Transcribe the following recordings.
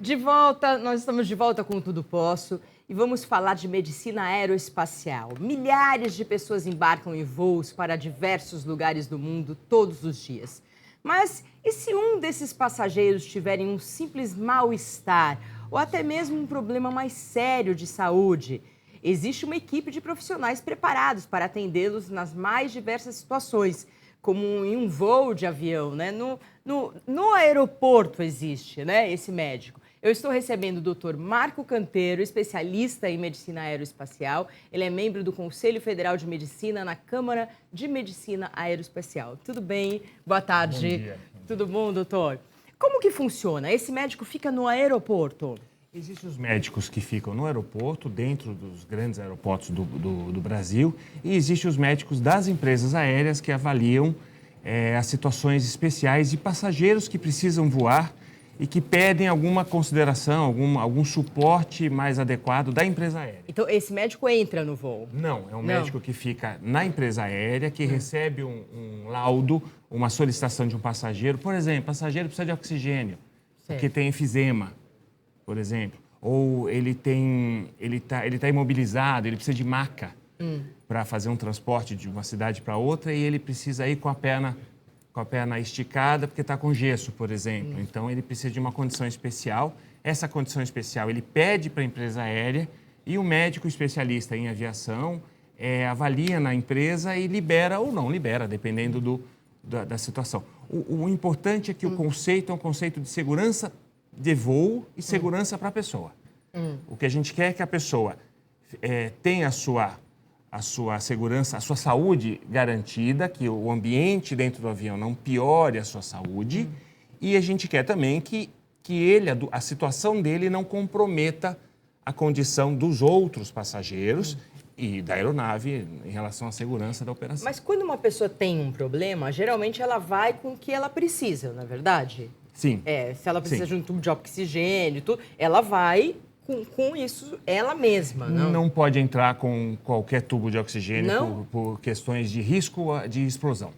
De volta, nós estamos de volta com o Tudo Posso e vamos falar de medicina aeroespacial. Milhares de pessoas embarcam em voos para diversos lugares do mundo todos os dias. Mas e se um desses passageiros tiverem um simples mal-estar ou até mesmo um problema mais sério de saúde? Existe uma equipe de profissionais preparados para atendê-los nas mais diversas situações, como em um voo de avião, né? No aeroporto existe, né, esse médico. Eu estou recebendo o Dr. Marco Canteiro, especialista em medicina aeroespacial. Ele é membro do Conselho Federal de Medicina na Câmara de Medicina Aeroespacial. Tudo bem? Boa tarde. Bom dia. Tudo bom, doutor? Como que funciona? Esse médico fica no aeroporto? Existem os médicos que ficam no aeroporto, dentro dos grandes aeroportos do Brasil, e existem os médicos das empresas aéreas que avaliam as situações especiais de passageiros que precisam voar e que pedem alguma consideração, algum suporte mais adequado da empresa aérea. Então, esse médico entra no voo? Não, é um médico que fica na empresa aérea, que recebe um laudo, uma solicitação de um passageiro. Por exemplo, o passageiro precisa de oxigênio, porque tem enfisema, por exemplo. Ou ele tá imobilizado, ele precisa de maca para fazer um transporte de uma cidade para outra e ele precisa ir com a perna esticada porque está com gesso, por exemplo. Então, ele precisa de uma condição especial. Essa condição especial ele pede para a empresa aérea e o médico especialista em aviação avalia na empresa e libera ou não libera, dependendo da situação. O importante é que o conceito é um conceito de segurança de voo e segurança para a pessoa. O que a gente quer é que a pessoa tenha a sua segurança, a sua saúde garantida, que o ambiente dentro do avião não piore a sua saúde. E a gente quer também que a situação dele não comprometa a condição dos outros passageiros e da aeronave em relação à segurança da operação. Mas quando uma pessoa tem um problema, geralmente ela vai com o que ela precisa, não é verdade? Sim. Se ela precisa de um tubo de oxigênio, tudo, ela vai com isso ela mesma, não? Não pode entrar com qualquer tubo de oxigênio por questões de risco de explosão.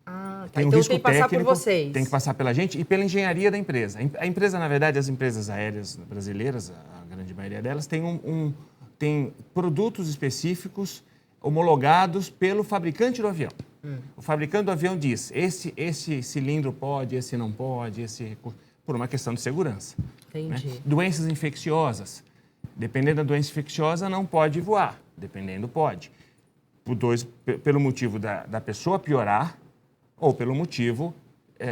Ah, tá. Tem um Então risco tem que passar técnico, por vocês. tem que passar pela gente e pela engenharia da empresa. A empresa, na verdade, as empresas aéreas brasileiras, a grande maioria delas, tem produtos específicos homologados pelo fabricante do avião. O fabricante do avião diz, esse cilindro pode, esse não pode, por uma questão de segurança. Entendi. Né? Doenças infecciosas. Dependendo da doença infecciosa, não pode voar. Dependendo, pode. Pelo motivo da pessoa piorar ou pelo motivo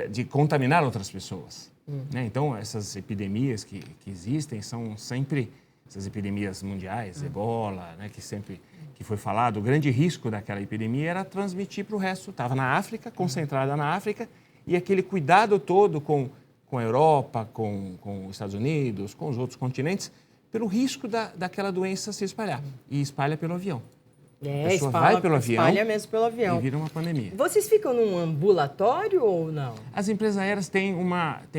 de contaminar outras pessoas. Né? Então, essas epidemias que existem são sempre essas epidemias mundiais, ebola, né? que foi falado, o grande risco daquela epidemia era transmitir para o resto. Estava na África, concentrada na África, e aquele cuidado todo com a Europa, com os Estados Unidos, com os outros continentes, pelo risco daquela doença se espalhar. E espalha pelo avião. A pessoa vai pelo avião, espalha mesmo pelo avião. E vira uma pandemia. Vocês ficam num ambulatório ou não? As empresas aéreas têm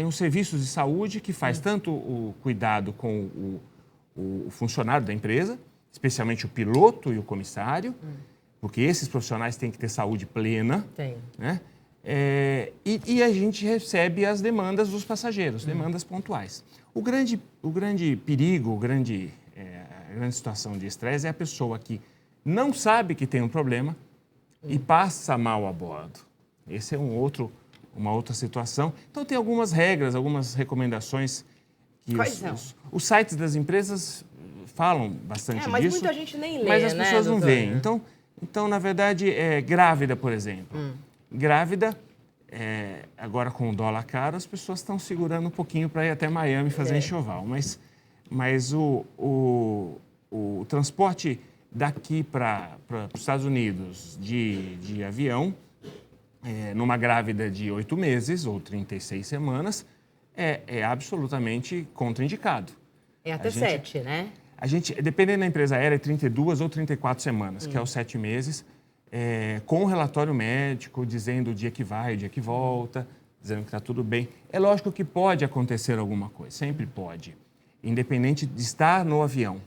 uns serviços de saúde que faz tanto o cuidado com o funcionário da empresa, especialmente o piloto e o comissário, porque esses profissionais têm que ter saúde plena. Tem. Né? E a gente recebe as demandas dos passageiros, demandas pontuais. O grande perigo, a grande situação de estresse é a pessoa que não sabe que tem um problema e passa mal a bordo. Esse é uma outra situação. Então, tem algumas regras, algumas recomendações que os sites das empresas falam bastante mas disso. Muita gente nem lê, mas as pessoas não doutor? veem. Então, na verdade, grávida, por exemplo. Grávida, agora com o dólar caro, as pessoas estão segurando um pouquinho para ir até Miami fazer enxoval. Mas o transporte daqui para os Estados Unidos de avião, numa grávida de 8 meses ou 36 semanas, é absolutamente contraindicado. É até 7, né? Dependendo da empresa aérea, é 32 ou 34 semanas, que é os 7 meses, com um relatório médico dizendo o dia que vai, o dia que volta, dizendo que está tudo bem. É lógico que pode acontecer alguma coisa, sempre pode, independente de estar no avião.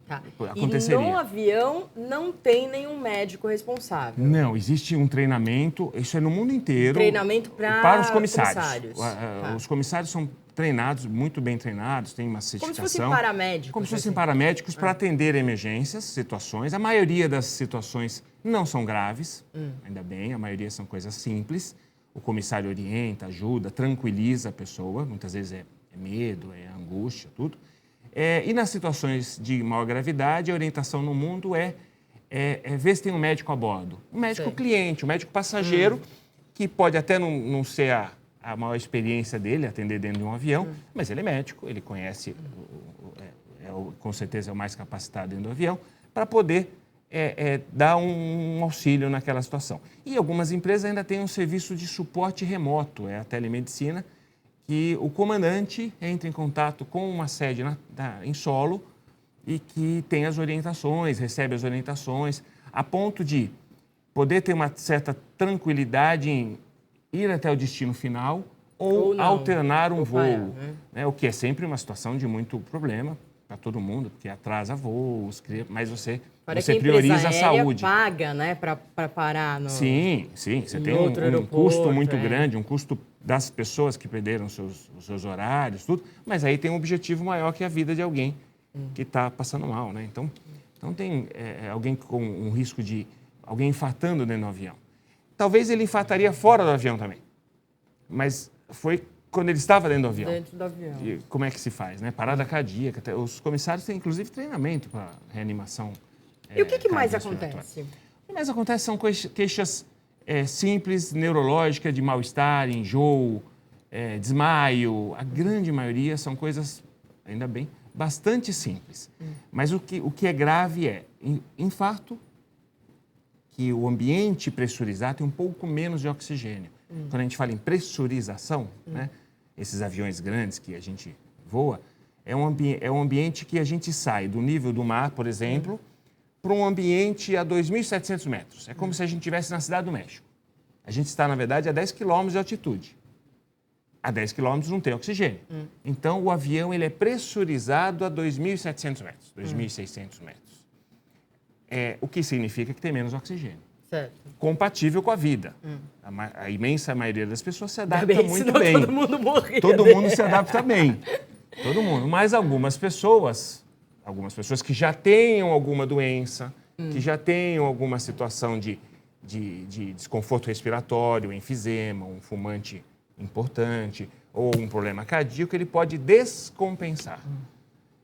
Tá. Aconteceria. E no avião não tem nenhum médico responsável? Não, existe um treinamento, isso é no mundo inteiro. Treinamento para os comissários. Tá. Os comissários são treinados, muito bem treinados, tem uma certificação. Como se fossem paramédicos. Como se fossem paramédicos para atender emergências, situações. A maioria das situações não são graves, ainda bem, a maioria são coisas simples. O comissário orienta, ajuda, tranquiliza a pessoa, muitas vezes é medo, é angústia, tudo. E nas situações de maior gravidade, a orientação no mundo é ver se tem um médico a bordo. Um médico cliente, um médico passageiro, que pode até não ser a maior experiência dele, atender dentro de um avião, mas ele é médico, ele conhece, com certeza é o mais capacitado dentro do avião, para poder dar um auxílio naquela situação. E algumas empresas ainda têm um serviço de suporte remoto, a telemedicina, que o comandante entra em contato com uma sede em solo e que tem as orientações, recebe as orientações, a ponto de poder ter uma certa tranquilidade em ir até o destino final ou alternar um voo, né? O que é sempre uma situação de muito problema para todo mundo, porque atrasa voos, mas você prioriza a saúde. Paga, né, para parar no... Sim, você tem um custo muito grande, um custo das pessoas que perderam os seus horários, tudo, mas aí tem um objetivo maior que a vida de alguém que está passando mal, né? Então tem alguém com um risco de alguém infartando dentro do avião. Talvez ele infartaria fora do avião também, mas foi quando ele estava dentro do avião. Dentro do avião. E como é que se faz, né? Parada cardíaca. Os comissários têm, inclusive, treinamento para reanimação. E o que mais acontece? O que mais acontece são queixas simples, neurológicas, de mal-estar, enjoo, desmaio. A grande maioria são coisas, ainda bem, bastante simples. Mas o que é grave é infarto, que o ambiente pressurizado tem um pouco menos de oxigênio. Quando a gente fala em pressurização, né, esses aviões grandes que a gente voa, é um ambiente que a gente sai do nível do mar, por exemplo, para um ambiente a 2.700 metros. É como se a gente estivesse na Cidade do México. A gente está, na verdade, a 10 quilômetros de altitude. A 10 quilômetros não tem oxigênio. Então, o avião ele é pressurizado a 2.700 metros, 2.600 metros. O que significa que tem menos oxigênio. Certo. Compatível com a vida. A imensa maioria das pessoas se adapta muito bem. Todo mundo morria. Todo mundo se adapta bem. Todo mundo. Mas algumas pessoas que já tenham alguma doença, que já tenham alguma situação de desconforto respiratório, enfisema, um fumante importante ou um problema cardíaco, ele pode descompensar.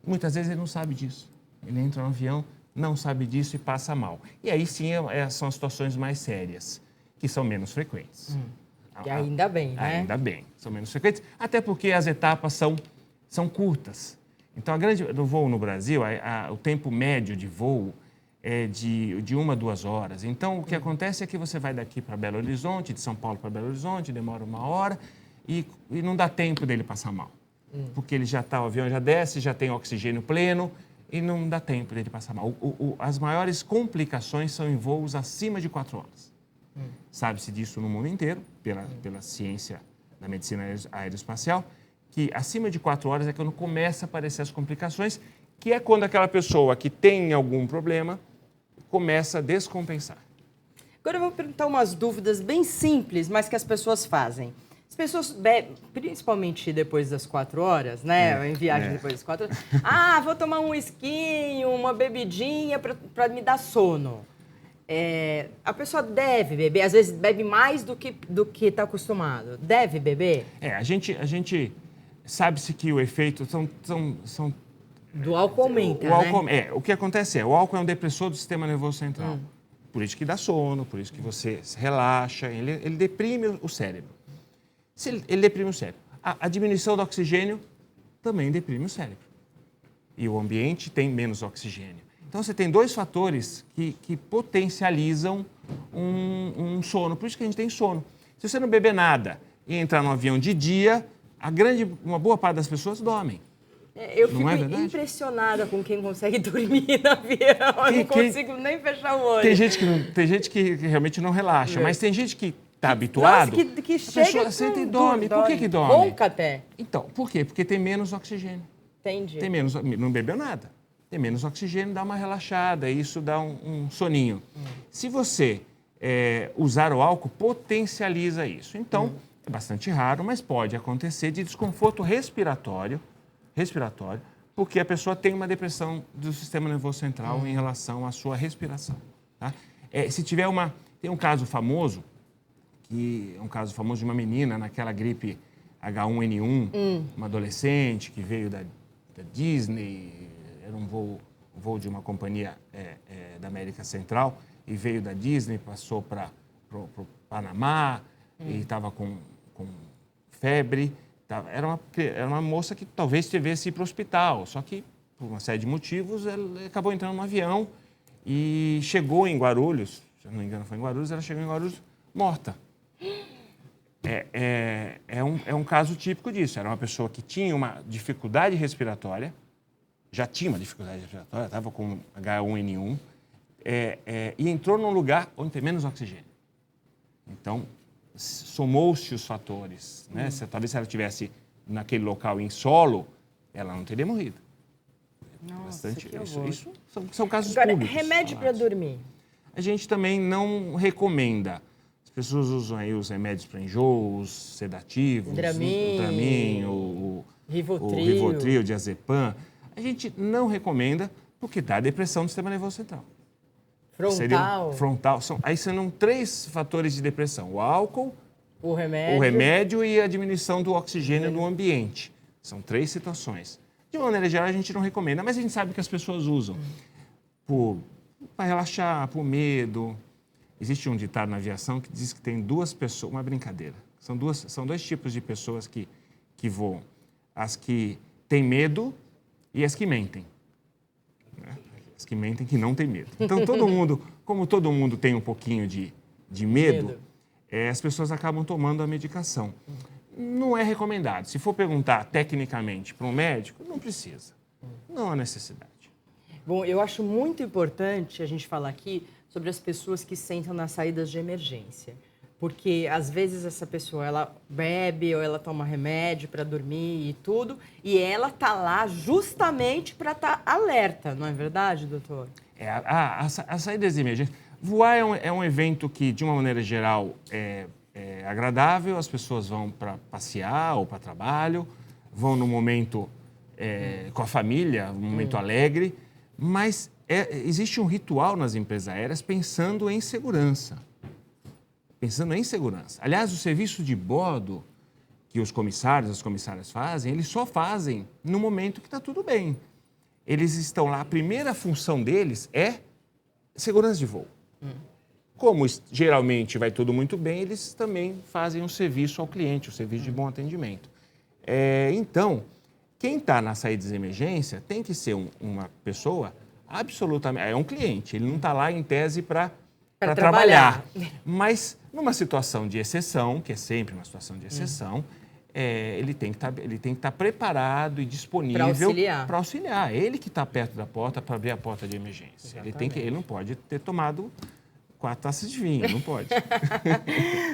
Muitas vezes ele não sabe disso. Ele entra no avião, não sabe disso e passa mal. E aí sim são as situações mais sérias, que são menos frequentes. E ainda bem, né? Ainda bem, são menos frequentes, até porque as etapas são curtas. Então, do voo no Brasil, o tempo médio de voo é de 1 a 2 horas. Então, o que acontece é que você vai daqui para Belo Horizonte, de São Paulo para Belo Horizonte, demora 1 hora e não dá tempo dele passar mal. Porque o avião já desce, já tem oxigênio pleno, e não dá tempo dele passar mal. As maiores complicações são em voos acima de 4 horas. Sabe-se disso no mundo inteiro, pela ciência da medicina aeroespacial, que acima de 4 horas é quando começa a aparecer as complicações, que é quando aquela pessoa que tem algum problema começa a descompensar. Agora eu vou perguntar umas dúvidas bem simples, mas que as pessoas fazem. As pessoas bebem, principalmente depois das 4 horas, né? Em viagem depois das 4 horas. Vou tomar um esquinho, uma bebidinha para me dar sono. A pessoa deve beber, às vezes bebe mais do que está acostumado. Deve beber? A gente sabe-se que o efeito são do álcool aumenta, né? O que acontece o álcool é um depressor do sistema nervoso central. Por isso que dá sono, por isso que você relaxa, ele deprime o cérebro. Ele deprime o cérebro. A diminuição do oxigênio também deprime o cérebro. E o ambiente tem menos oxigênio. Então, você tem 2 fatores que potencializam um sono. Por isso que a gente tem sono. Se você não beber nada e entrar no avião de dia, uma boa parte das pessoas dormem. Eu fico impressionada com quem consegue dormir no avião. Eu não consigo nem fechar o olho. Tem gente que realmente não relaxa, mas tem gente que está habituado. Nossa, que chega a pessoa senta e dorme. Por que dorme? Ronca até. Então, por quê? Porque tem menos oxigênio. Entendi. Não bebeu nada. tem menos oxigênio, dá uma relaxada, e isso dá um soninho. Se você usar o álcool, potencializa isso. Então, é bastante raro, mas pode acontecer de desconforto respiratório, porque a pessoa tem uma depressão do sistema nervoso central em relação à sua respiração. Tá? Se tiver tem um caso famoso, que é um caso famoso de uma menina naquela gripe H1N1, uma adolescente que veio da Disney, era um voo de uma companhia da América Central, e veio da Disney, passou para o Panamá, e estava com febre. Era uma moça que talvez tivesse ido para o hospital, só que, por uma série de motivos, ela acabou entrando no avião e chegou em Guarulhos, se não me engano foi em Guarulhos, ela chegou em Guarulhos morta. É um caso típico disso. Era uma pessoa que tinha uma dificuldade respiratória, já tinha uma dificuldade respiratória, estava com H1N1, e entrou num lugar onde tem menos oxigênio. Então, somou-se os fatores. Né? Talvez se ela estivesse naquele local em solo, ela não teria morrido. Nossa, bastante. que Isso são casos Agora, públicos. remédio para dormir? A gente também não recomenda. As pessoas usam aí os remédios para enjoos, sedativos, Dramin, o Rivotril. Rivotril, diazepam. A gente não recomenda porque dá depressão do sistema nervoso central. Frontal. Aí são 3 fatores de depressão: o álcool, O o remédio e a diminuição do oxigênio no ambiente. São 3 situações. De uma maneira geral, a gente não recomenda, mas a gente sabe que as pessoas usam para relaxar, por medo. Existe um ditado na aviação que diz que tem 2 pessoas, uma brincadeira. São 2 tipos de pessoas que voam: as que têm medo e as que mentem. As que mentem que não têm medo. Então, como todo mundo tem um pouquinho de medo, as pessoas acabam tomando a medicação. Não é recomendado. Se for perguntar tecnicamente para um médico, não precisa. Não há necessidade. Bom, eu acho muito importante a gente falar aqui sobre as pessoas que sentam nas saídas de emergência. Porque, às vezes, essa pessoa, ela bebe ou ela toma remédio para dormir e tudo, e ela tá lá justamente para estar alerta, não é verdade, doutor? As saídas de emergência. Voar é um evento que, de uma maneira geral, é agradável. As pessoas vão para passear ou para trabalho, vão no momento com a família, um momento alegre, mas existe um ritual nas empresas aéreas pensando em segurança. Aliás, o serviço de bordo que os comissários, as comissárias fazem, eles só fazem no momento que está tudo bem. Eles estão lá, a primeira função deles é segurança de voo. Como geralmente vai tudo muito bem, eles também fazem um serviço ao cliente, um serviço de bom atendimento. Então, quem está na saída de emergência tem que ser uma pessoa absolutamente... É um cliente, ele não está lá em tese para trabalhar. Mas, numa situação de exceção, que é sempre uma situação de exceção, ele tem que estar preparado e disponível para auxiliar. Ele que está perto da porta para abrir a porta de emergência. Ele não pode ter tomado 4 taças de vinho, não pode.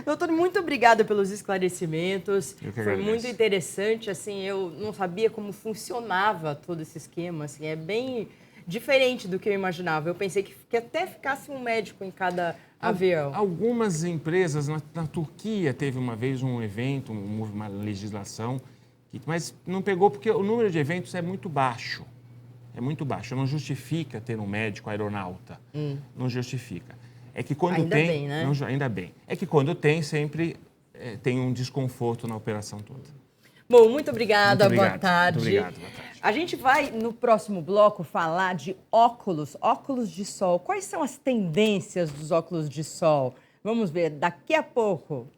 Doutor, muito obrigada pelos esclarecimentos. Eu que Foi agradeço. muito interessante, assim, eu não sabia como funcionava todo esse esquema, assim, é bem diferente do que eu imaginava. Eu pensei que até ficasse um médico em cada avião. Algumas empresas, na Turquia teve uma vez um evento, uma legislação, mas não pegou porque o número de eventos é muito baixo. É muito baixo, não justifica ter um médico aeronauta, não justifica. É que quando Ainda tem... bem, né? Ainda bem. É que quando tem, sempre tem um desconforto na operação toda. Bom, muito obrigada, boa tarde. Muito obrigado, boa tarde. A gente vai, no próximo bloco, falar de óculos de sol. Quais são as tendências dos óculos de sol? Vamos ver daqui a pouco.